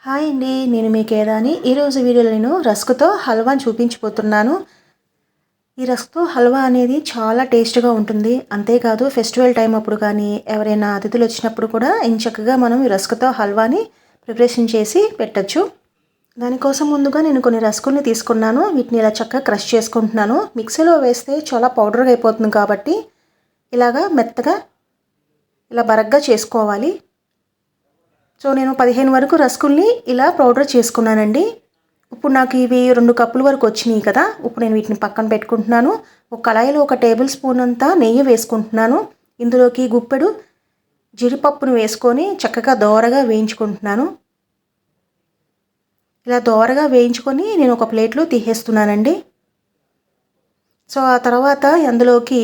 Hi అండి, నేను మీ కేదాని. ఈరోజు వీడియోలో నేను రస్క్తో హల్వాని చూపించబోతున్నాను. ఈ రస్క్తో హల్వా అనేది చాలా టేస్ట్గా ఉంటుంది. అంతేకాదు ఫెస్టివల్ టైం అప్పుడు కానీ ఎవరైనా అతిథులు వచ్చినప్పుడు కూడా ఎంచక్కగా మనం ఈ రస్క్తో హల్వాని ప్రిపరేషన్ చేసి పెట్టచ్చు. దానికోసం ముందుగా నేను కొన్ని రస్కుల్ని తీసుకున్నాను. వీటిని ఇలా చక్కగా క్రష్ చేసుకుంటున్నాను. మిక్సీలో వేస్తే చాలా పౌడర్గా అయిపోతుంది కాబట్టి ఇలాగా మెత్తగా ఇలా బరగ్గా చేసుకోవాలి. సో నేను 15 వరకు రస్కుల్ని ఇలా పౌడర్ చేసుకున్నానండి. ఇప్పుడు నాకు ఇవి 2 కప్పుల వరకు వచ్చినాయి కదా. ఇప్పుడు నేను వీటిని పక్కన పెట్టుకుంటున్నాను. ఒక కళాయిలో 1 టేబుల్ స్పూన్ అంతా నెయ్యి వేసుకుంటున్నాను. ఇందులోకి గుప్పెడు జీడిపప్పును వేసుకొని చక్కగా దోరగా వేయించుకుంటున్నాను. ఇలా దోరగా వేయించుకొని నేను ఒక ప్లేట్లో తీసేస్తున్నానండి. సో ఆ తర్వాత అందులోకి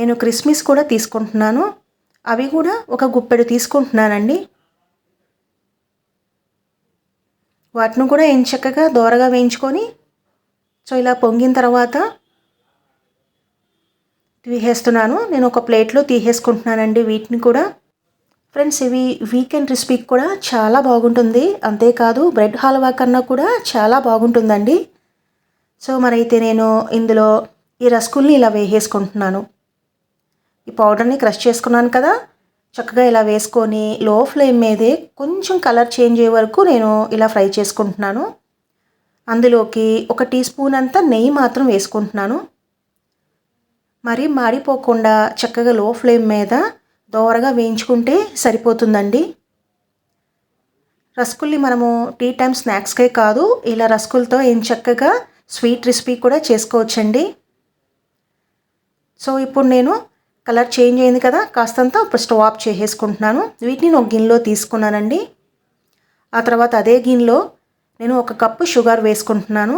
నేను కిస్మిస్ కూడా తీసుకుంటున్నాను. అవి కూడా ఒక గుప్పెడు తీసుకుంటున్నానండి. వాటిని కూడా ఎంచక్కగా దోరగా వేయించుకొని సో ఇలా పొంగిన తర్వాత తీసేస్తున్నాను. నేను ఒక ప్లేట్లో తీసేసుకుంటున్నానండి వీటిని కూడా. ఫ్రెండ్స్, ఇవి వీకెండ్ రెసిపీకి కూడా చాలా బాగుంటుంది. అంతేకాదు బ్రెడ్ హల్వా కన్నా కూడా చాలా బాగుంటుందండి. సో మరైతే నేను ఇందులో ఈ రస్కుల్ని ఇలా వేసేసుకుంటున్నాను. ఈ పౌడర్ని క్రష్ చేసుకున్నాను కదా, చక్కగా ఇలా వేసుకొని లో ఫ్లేమ్ మీదే కొంచెం కలర్ చేంజ్ అయ్యే వరకు నేను ఇలా ఫ్రై చేసుకుంటున్నాను. అందులోకి 1 టీ స్పూన్ అంతా నెయ్యి మాత్రం వేసుకుంటున్నాను. మరి మాడిపోకుండా చక్కగా లో ఫ్లేమ్ మీద దోరగా వేయించుకుంటే సరిపోతుందండి. రస్కుల్ని మనము టీ టైం స్నాక్స్కే కాదు, ఇలా రస్కులతో చక్కగా స్వీట్ రెసిపీ కూడా చేసుకోవచ్చండి. సో ఇప్పుడు నేను కలర్ చేంజ్ అయింది కదా, కాస్తంత ఇప్పుడు స్టవ్ ఆఫ్ చేసేసుకుంటున్నాను. వీటిని ఒక గిన్నెలో తీసుకున్నానండి. ఆ తర్వాత అదే గిన్నెలో నేను 1 కప్పు షుగర్ వేసుకుంటున్నాను.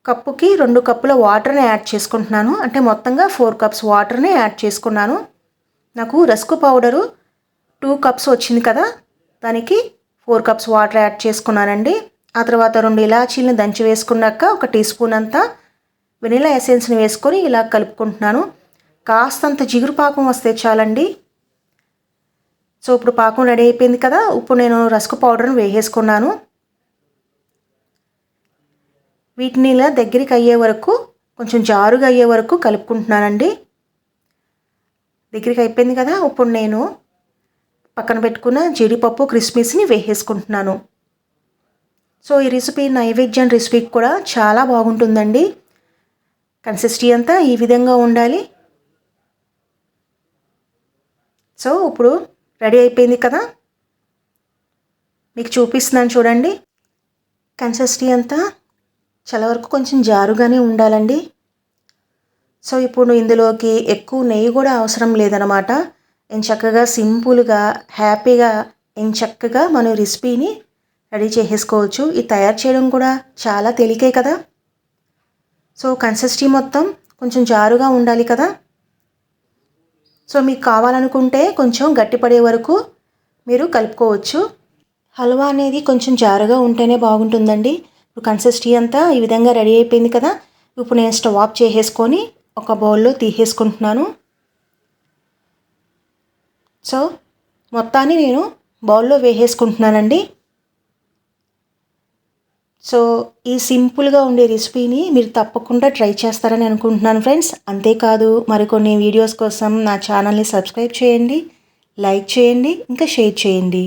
కప్పుకి 2 కప్పుల వాటర్ని యాడ్ చేసుకుంటున్నాను. అంటే మొత్తంగా 4 కప్స్ వాటర్ని యాడ్ చేసుకున్నాను. నాకు రస్క్ పౌడరు 2 కప్స్ వచ్చింది కదా, దానికి 4 కప్స్ వాటర్ యాడ్ చేసుకున్నానండి. ఆ తర్వాత 2 ఇలాచీలను దంచి వేసుకున్నాక 1 టీ స్పూన్ అంతా వెనిలా ఎసెన్స్ని వేసుకొని ఇలా కలుపుకుంటున్నాను. కాస్తంత జిగురు పాకం వస్తే చాలండి. సో ఇప్పుడు పాకం రెడీ అయిపోయింది కదా. ఇప్పుడు నేను రస్క్ పౌడర్ని వేసేసుకున్నాను. వీటిని ఇలా దగ్గరికి అయ్యే వరకు కొంచెం జారుగా అయ్యే వరకు కలుపుకుంటున్నానండి. దగ్గరికి అయిపోయింది కదా. ఇప్పుడు నేను పక్కన పెట్టుకున్న జీడిపప్పు కిస్మిస్ని వేసేసుకుంటున్నాను. సో ఈ రెసిపీ నైవేద్యం రెసిపీకి కూడా చాలా బాగుంటుందండి. కన్సిస్టెన్సీ అంతా ఈ విధంగా ఉండాలి. సో ఇప్పుడు రెడీ అయిపోయింది కదా, మీకు చూపిస్తున్నాను చూడండి. కన్సిస్టెన్సీ అంతా చాలా వరకు కొంచెం జారుగానే ఉండాలండి. సో ఇప్పుడు ఇందులోకి ఎక్కువ నెయ్యి కూడా అవసరం లేదనమాట. చక్కగా సింపుల్గా హ్యాపీగా చక్కగా మనం రెసిపీని రెడీ చేసేసుకోవచ్చు. ఇది తయారు చేయడం కూడా చాలా తేలికే కదా. సో కన్సిస్టెన్సీ మొత్తం కొంచెం జారుగా ఉండాలి కదా. సో మీకు కావాలనుకుంటే కొంచెం గట్టిపడే వరకు మీరు కలుపుకోవచ్చు. హల్వా అనేది కొంచెం జారుగా ఉంటేనే బాగుంటుందండి. ఇప్పుడు కన్సిస్టెన్సీ అంతా ఈ విధంగా రెడీ అయిపోయింది కదా. ఇప్పుడు నేను స్టవ్ ఆఫ్ చేసేసుకొని ఒక బౌల్లో తీసేసుకుంటున్నాను. సో మొత్తాన్ని నేను బౌల్లో వేసేసుకుంటున్నానండి. సో ఈ సింపుల్గా ఉండే రెసిపీని మీరు తప్పకుండా ట్రై చేస్తారని అనుకుంటున్నాను ఫ్రెండ్స్. అంతేకాదు మరికొన్ని వీడియోస్ కోసం నా ఛానల్ని సబ్స్క్రైబ్ చేయండి, లైక్ చేయండి, ఇంకా షేర్ చేయండి.